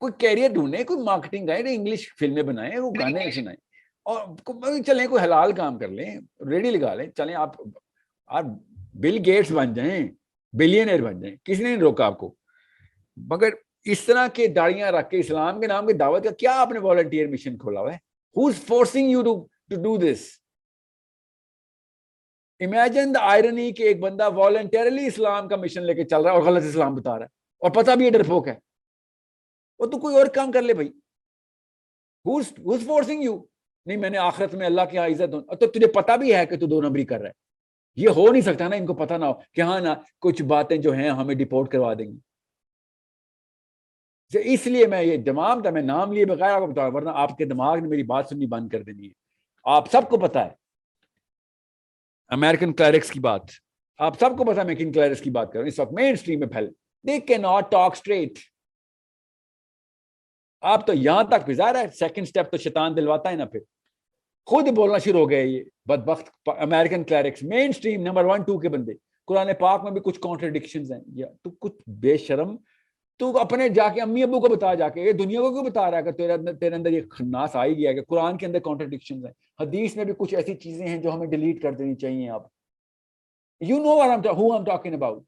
کوئی کیریئر ڈھونڈے, کوئی مارکیٹنگ کا, انگلش فلمیں بنائیں, وہ گانے سنائیں, اور چلیں کوئی حلال کام کر لیں, ریڈی لگا لیں, چلیں آپ بل گیٹس بن جائیں, بلینئر بن جائیں, کسی نے نہیں روکا آپ کو. مگر اس طرح کے داڑیاں رکھ کے اسلام کے نام کی دعوت کا کیا آپ نے والنٹیئر مشن کھولا ہوا ہے؟ Who's forcing you to do this? Imagine the irony کہ ایک بندہ voluntarily اسلام کا مشن لے کے چل رہا ہے اور غلط اسلام بتا رہا ہے, اور پتہ بھی یہ ڈرپوک ہے, اور تو کوئی اور کام کر لے بھائی. Who's forcing you? نہیں میں نے آخرت میں اللہ کی یہاں عزت دوں, تو تجھے پتہ بھی ہے کہ تو 2 نمبری کر رہا ہے. یہ ہو نہیں سکتا نا, ان کو پتہ نہ ہو کہ ہاں نا کچھ باتیں جو ہیں ہمیں ڈیپورٹ کروا دیں گی. اس لیے میں یہ تمام تھا, میں نام لیے بغیر آپ کو بتاؤں, ورنہ آپ کے دماغ نے میری بات سننی بند کر دینی ہے. آپ سب کو پتا ہے امریکن کلیرکس کی بات, آپ سب کو پتا ہے میں کن کلیرکس کی بات کر رہا ہوں. اس وقت مین اسٹریم میں پھیل, they can not talk straight. آپ تو یہاں تک بھی ظاہر ہے, سیکنڈ اسٹیپ تو شیطان دلواتا ہے نا, پھر خود بولنا شروع ہو گئے یہ بدبخت امریکن کلیرکس, مین اسٹریم نمبر 1 2 کے بندے. قرآن پاک میں بھی کچھ کانٹرڈکشنز ہیں. یا تو کچھ بے شرم, تو اپنے جا کے امی ابو کو بتا, جا کے یہ دنیا کو کیوں بتا رہا ہے کہ تیرے اندر یہ خناس آ ہی گیا کہ قرآن کے اندر کانٹرڈکشنز ہیں, حدیث میں بھی کچھ ایسی چیزیں ہیں جو ہمیں ڈیلیٹ کر دینی چاہیے. آپ you know who I'm talking about.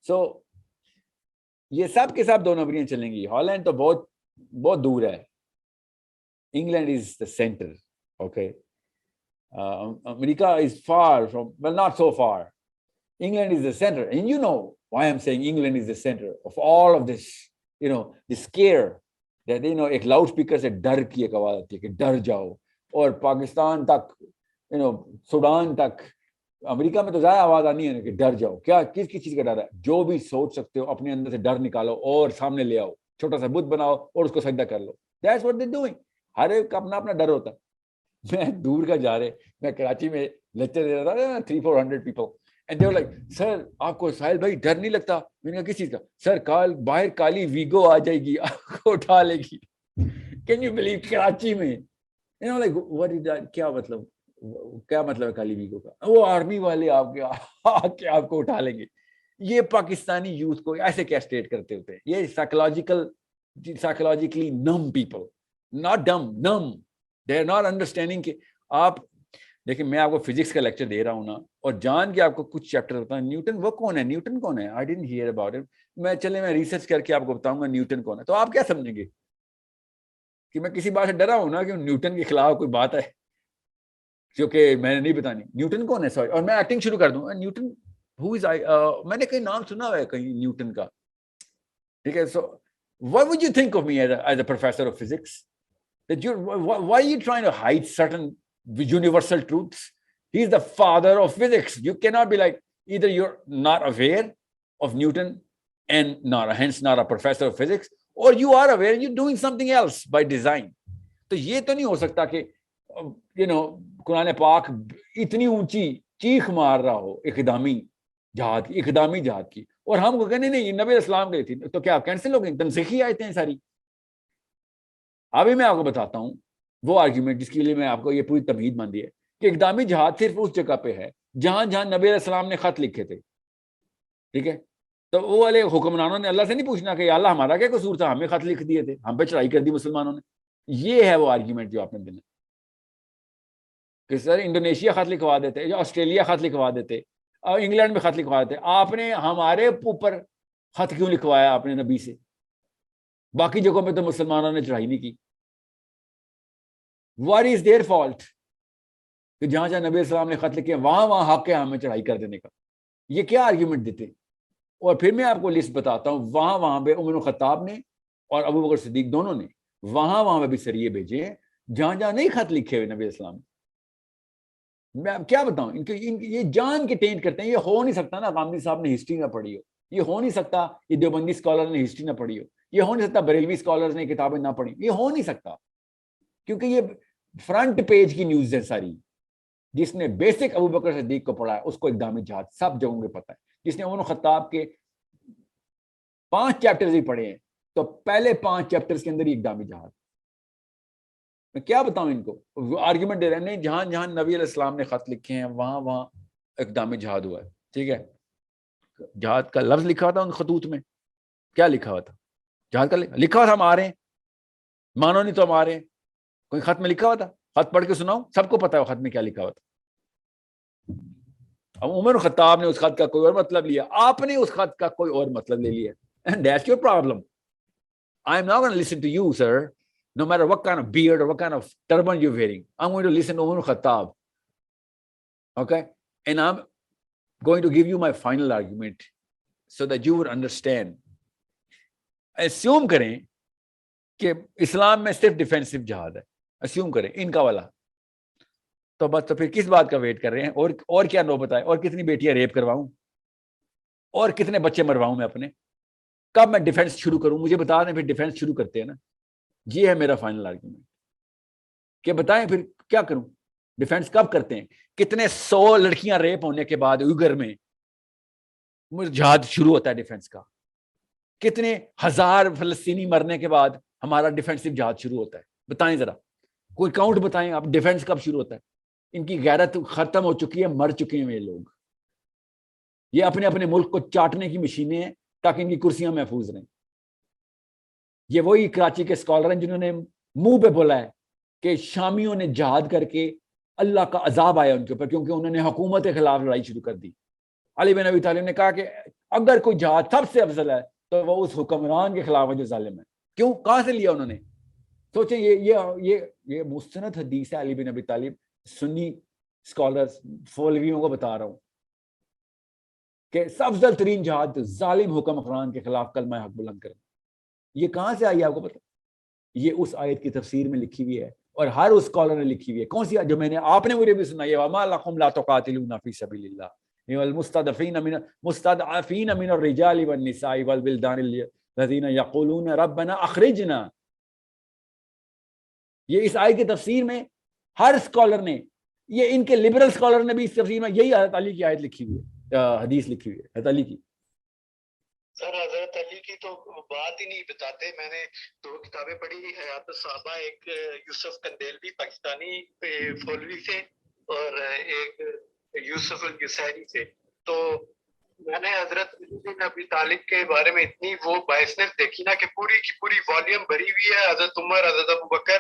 So یہ سب کے سب 2 نمبریاں چلیں گی. ہالینڈ تو بہت بہت دور ہے, England is the center. Okay, America is far from, well, not so far. England is the center, and you know why I'm saying England is the center of all of this, you know, the scare that, you know, ایک لاؤڈ اسپیکر سے ڈر کی ایک آواز آتی ہے کہ ڈر جاؤ, اور پاکستان تک, you know, سوڈان تک, امریکہ میں تو زیادہ آواز آنی ہے کہ ڈر جاؤ. کیا کس چیز کا ڈر ہے؟ جو بھی سوچ سکتے ہو اپنے اندر سے ڈر نکالو اور سامنے لے آؤ, چھوٹا سا بت بناؤ اور اس کو سجدہ کر لو. That's what they're doing. ہر ایک کا اپنا اپنا ڈر ہوتا ہے. میں دور کا جا رہے, میں کراچی میں لیکچر دے رہا تھا, 300-400 people, and they were like, سر آپ کو ساحل بھائی ڈر نہیں لگتا؟ میں نے کہا کس چیز کا؟ سر باہر کالی ویگو آ جائے گی, آپ کو اٹھا لے گی. Can you believe کراچی میں, you know, like what is that, کیا مطلب ہے کالی ویگو کا؟ وہ آرمی والے آپ کے آپ کو اٹھا لیں گے. یہ پاکستانی یوتھ کو ایسے کیسٹریٹ کرتے ہوتے ہیں. یہ psychologically numb people, not dumb, numb. They are not understanding کہ آپ دیکھیں, میں آپ کو فزکس کا لیکچر دے رہا ہوں نا, اور جان کے آپ کو کچھ چیپٹر بتاؤں. نیوٹن وہ کون ہے؟ نیوٹن کون ہے؟ I didn't hear about it. میں ریسرچ کر کے آپ کو بتاؤں گا نیوٹن کون ہے, تو آپ کیا سمجھیں گے کہ میں کسی بات سے ڈرا ہوں نا کہ نیوٹن کے خلاف کوئی بات ہے جو کہ میں نے نہیں بتانی. نیوٹن کون ہے؟ سوری, اور میں ایکٹنگ شروع کر دوں. نیوٹن who is میں نے کہیں نام سنا ہوا ہے کہیں نیوٹن کا, ٹھیک ہے. سو what would you think of me as a professor of physics? That why are you trying to hide certain universal truths? He is the father of physics. You cannot be like, either you're not aware of Newton and hence not a professor of physics, or you are aware and you're doing something else by design. تو یہ تو نہیں ہو سکتا کہ قرآن پاک اتنی اونچی چیخ مار رہا ہو اقدامی جہاد کی اور ہم کو کہنے نہیں نبی اسلام کے تھی، تو کیا کینسل ہو گئی؟ تنسیخی آیتیں ہیں ساری. ابھی میں آپ کو بتاتا ہوں وہ آرگیومنٹ جس کے لیے میں آپ کو یہ پوری تمہید ماندی ہے کہ اقدامی جہاد صرف اس جگہ پہ ہے جہاں نبی علیہ السلام نے خط لکھے تھے. ٹھیک ہے، تو وہ والے حکمرانوں نے اللہ سے نہیں پوچھنا کہ اللہ ہمارا کیا قصور تھا، ہمیں خط لکھ دیے تھے، ہم پہ چڑھائی کر دی مسلمانوں نے. یہ ہے وہ آرگیومنٹ جو آپ نے دینا کہ سر انڈونیشیا خط لکھوا دیتے یا آسٹریلیا خط لکھوا دیتے اور انگلینڈ میں خط لکھوا دیتے، آپ نے ہمارے اوپر خط کیوں لکھوایا آپ نے نبی سے؟ باقی جگہوں پہ تو مسلمانوں نے چڑھائی نہیں کی. What is their fault کہ جہاں جہاں نبی السلام نے خط لکھے وہاں حق ہے ہمیں چڑھائی کر دینے کا؟ یہ کیا آرگیومنٹ دیتے؟ اور پھر میں آپ کو لسٹ بتاتا ہوں وہاں پہ عمر الخطاب نے اور ابو بکر صدیق دونوں نے وہاں پہ بھی سریے بھیجے ہیں جہاں نہیں خط لکھے ہوئے نبی السلام. میں کیا بتاؤں ان کے یہ جان کے ٹینٹ کرتے ہیں. یہ ہو نہیں سکتا نا غامدی صاحب نے ہسٹری نہ پڑھی ہو، یہ ہو نہیں سکتا یہ دیوبندی اسکالر نے ہسٹری نہ پڑھی ہو، یہ ہو نہیں سکتا بریلوی اسکالرز نے کتابیں نہ پڑھی، یہ ہو نہیں سکتا کیونکہ یہ فرنٹ پیج کی نیوز ہے ساری. جس نے بیسک ابو بکر صدیق کو پڑھا ہے اس کو اقدامی جہاد سب جگہوں پہ پتہ ہے. جس نے عمر الخطاب کے 5 چیپٹرز بھی پڑھے ہیں تو پہلے 5 چیپٹرز کے اندر ہی اقدامی جہاد. میں کیا بتاؤں ان کو؟ آرگیومنٹ دے رہے ہیں نہیں جہاں نبی علیہ السلام نے خط لکھے ہیں وہاں اقدامی جہاد ہوا ہے. ٹھیک ہے، جہاد کا لفظ لکھا ہوا تھا ان خطوط میں، کیا لکھا ہوا تھا؟ جہاد کا لکھا ہوا تھا ہم آ رہے ہیں، مانو نہیں تو ہم آ رہے ہیں. کوئی خط میں لکھا ہوا تھا؟ خط پڑھ کے سناؤ، سب کو پتا ہے وہ خط میں کیا لکھا ہوا تھا. اب عمر خطاب نے اس خط کا کوئی اور مطلب لیا، آپ نے اس خط کا کوئی اور مطلب لے لیا. And that's your problem. I'm not going to listen to you, sir. No matter what kind of beard or what kind of turban you're wearing, I'm going to listen to Umar Khattab. Okay? And I'm going to give you my final argument so that you would understand. Assume کریں کہ اسلام میں صرف ڈیفینسو جہاد ہے، اسیوم کریں ان کا والا، تو بس تو پھر کس بات کا ویٹ کر رہے ہیں؟ اور کیا نوبت آئے؟ اور کتنی بیٹیاں ریپ کرواؤں؟ اور کتنے بچے مرواؤں میں اپنے؟ کب میں ڈیفینس شروع کروں؟ مجھے بتا دیں، پھر ڈیفینس شروع کرتے ہیں نا. یہ ہے میرا فائنل آرگیومنٹ کہ بتائیں پھر کیا کروں؟ ڈیفینس کب کرتے ہیں؟ کتنے 100 لڑکیاں ریپ ہونے کے بعد اوگر میں جہاد شروع ہوتا ہے ڈیفینس کا؟ کتنے 1000 فلسطینی مرنے کے بعد ہمارا ڈیفینسو جہاد شروع ہوتا ہے؟ بتائیں ذرا، کوئی کاؤنٹ بتائیں آپ. ڈیفینس کب شروع ہوتا ہے؟ ان کی غیرت ختم ہو چکی ہے، مر چکے ہیں یہ لوگ. یہ اپنے اپنے ملک کو چاٹنے کی مشینیں ہیں تاکہ ان کی کرسیاں محفوظ رہیں. یہ وہی کراچی کے اسکالر ہیں جنہوں نے منہ پہ بولا ہے کہ شامیوں نے جہاد کر کے اللہ کا عذاب آیا ان کے اوپر کیونکہ انہوں نے حکومت کے خلاف لڑائی شروع کر دی. علی بن ابی طالب نے کہا کہ اگر کوئی جہاد سب سے افضل ہے تو وہ اس حکمران کے خلاف ہے جو ظالم ہے. کیوں؟ کہاں سے لیا انہوں نے؟ سوچیں یہ مستند حدیث ہے. علی بن ابی طالب سنی اسکالرز فولویوں کو بتا رہا ہوں کہ افضل ترین جہاد ظالم حکمران کے خلاف کلمہ حق بلند کرنا. یہ کہاں سے آئی آپ کو پتا؟ یہ اس آیت کی تفسیر میں لکھی ہوئی ہے اور ہر اس اسکالر نے لکھی ہوئی ہے. کون سی جو میں نے آپ نے مجھے بھی سنائی ہے؟ وما لکم لا تقاتلون فی سبیل اللہ والمستضعفین من الرجال والنساء والولدان الذین یقولون ربنا اخرجنا. یہ اس آیت کی تفسیر میں ہر اسکالر نے، یہ ان کے لبرل اسکالر نے بھی اس تفسیر میں یہی حضرت علی کی آیت لکھی ہوئی ہے، حدیث لکھی ہوئی ہے حضرت علی کی. سر حضرت علی کی تو بات ہی نہیں بتاتے. میں نے 2 کتابیں پڑھی، حیات الصحابہ، ایک یوسف کندیلوی پاکستانی فولوی سے اور ایک یوسف الجسیری سے. تو میں نے حضرت علی بن ابی طالب کے بارے میں اتنی وہ باعثنت دیکھی نا کہ پوری کی پوری والیوم بھری ہوئی ہے حضرت عمر، حضرت ابو بکر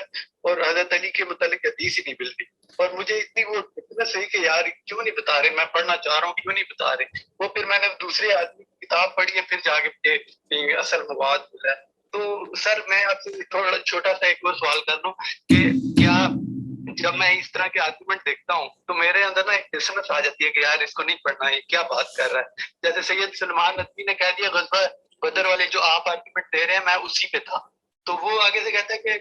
اور حضرت علی کے متعلق حدیث ہی نہیں ملتی. اور مجھے اتنی وہ اتنا صحیح کہ یار کیوں نہیں بتا رہے، میں پڑھنا چاہ رہا ہوں کیوں نہیں بتا رہے. وہ پھر میں نے دوسرے آدمی کی کتاب پڑھی ہے، پھر جا کے مجھے اصل مواد ملا ہے. تو سر میں آپ سے تھوڑا چھوٹا سا ایک اور سوال کر لوں کہ کیا جب میں اس طرح کے آرگومنٹ دیکھتا ہوں تو میرے اندر نا ایک ڈسنس آ جاتی ہے کہ یار اس کو نہیں پڑھنا، یہ کیا بات کر رہا ہے. جیسے سید سلمان ندوی نے کہہ دیا غزوہ بدر والے جو آپ آرگومنٹ دے رہے ہیں میں اسی پہ تھا. تو وہ آگے سے کہتا ہے کہ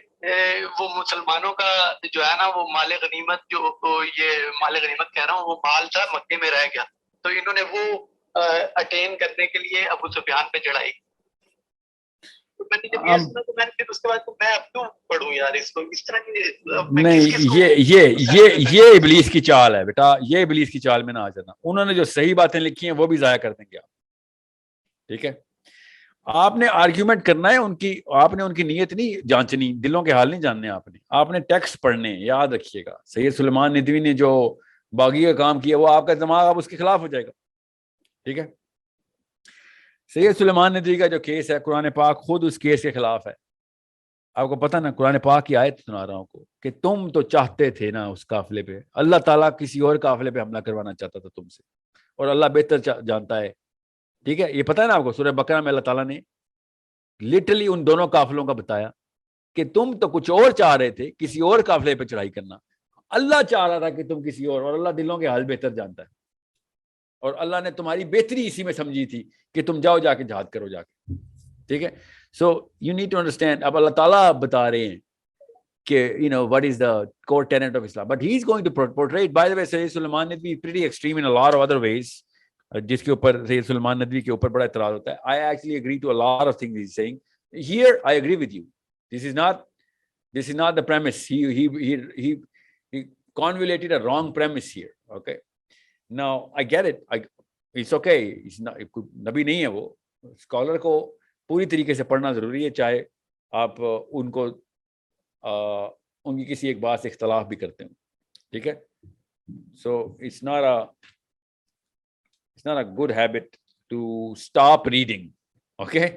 وہ مسلمانوں کا جو ہے نا وہ مال غنیمت، جو یہ مال غنیمت کہہ رہا ہوں وہ مال تھا مکے میں رہ گیا. تو انہوں نے وہ اٹین کرنے کے لیے ابو سفیان پہ چڑھائی. تو میں نے جب یہ سنا تو میں نے پھر اس کے بعد تو میں اب کیوں پڑھوں یار اس کو اس طرح کی. نہیں, یہ ابلیس کی چال ہے بیٹا, یہ ابلیس کی چال میں نہ آ جانا. انہوں نے جو صحیح باتیں لکھی ہیں وہ بھی ضائع کر دیں گے آپ. ٹھیک ہے, آپ نے آرگیومنٹ کرنا ہے ان کی, آپ نے ان کی نیت نہیں جانچنی, دلوں کے حال نہیں جاننے آپ نے ٹیکسٹ پڑھنے. یاد رکھیے گا سید سلیمان ندوی نے جو باغی کا کام کیا وہ آپ کا دماغ اب اس کے خلاف ہو جائے گا. ٹھیک ہے, سید سلیمان ندوی کا جو کیس ہے قرآن پاک خود اس کیس کے خلاف ہے. آپ کو پتا نا, قرآن پاک کی آیت سنا رہا ہوں کو کہ تم تو چاہتے تھے نا اس قافلے پہ, اللہ تعالیٰ کسی اور قافلے پہ حملہ کروانا چاہتا تھا تم سے, اور اللہ بہتر جانتا ہے. ٹھیک ہے, یہ پتا ہے نا آپ کو, سورہ بقرہ میں اللہ تعالیٰ نے لٹرلی ان دونوں قافلوں کا بتایا کہ تم تو کچھ اور چاہ رہے تھے, کسی اور قافلے پہ چڑھائی کرنا. اللہ چاہ رہا تھا کہ تم کسی اور اللہ دلوں کے حال بہتر جانتا ہے, اور اللہ نے تمہاری بہتری اسی میں سمجھی تھی کہ تم جاؤ جا کے جہاد کرو جا کے. ٹھیک ہے, so you need to understand. اب اللہ تعالیٰ بتا رہے ہیں کہ you know what is the core tenet of Islam, but he is going to portray it. By the way, Sayyid Sulaiman Nadwi is pretty extreme in a lot of other ways, جس کے اوپر سید سلیمان ندوی کے اوپر بڑا اعتراض ہوتا ہے. I actually agree to a lot of things he's saying. Here I agree with you. This is not the premise. He convoluted a wrong premise here. Okay. Now I get it. It's okay. It's not, نبی نہیں ہے وہ. اسکالر کو پوری طریقے سے پڑھنا ضروری ہے, چاہے آپ ان کو ان کی کسی ایک بات سے اختلاف بھی کرتے ہیں. ٹھیک ہے, so it's not a good habit to stop reading. Okay.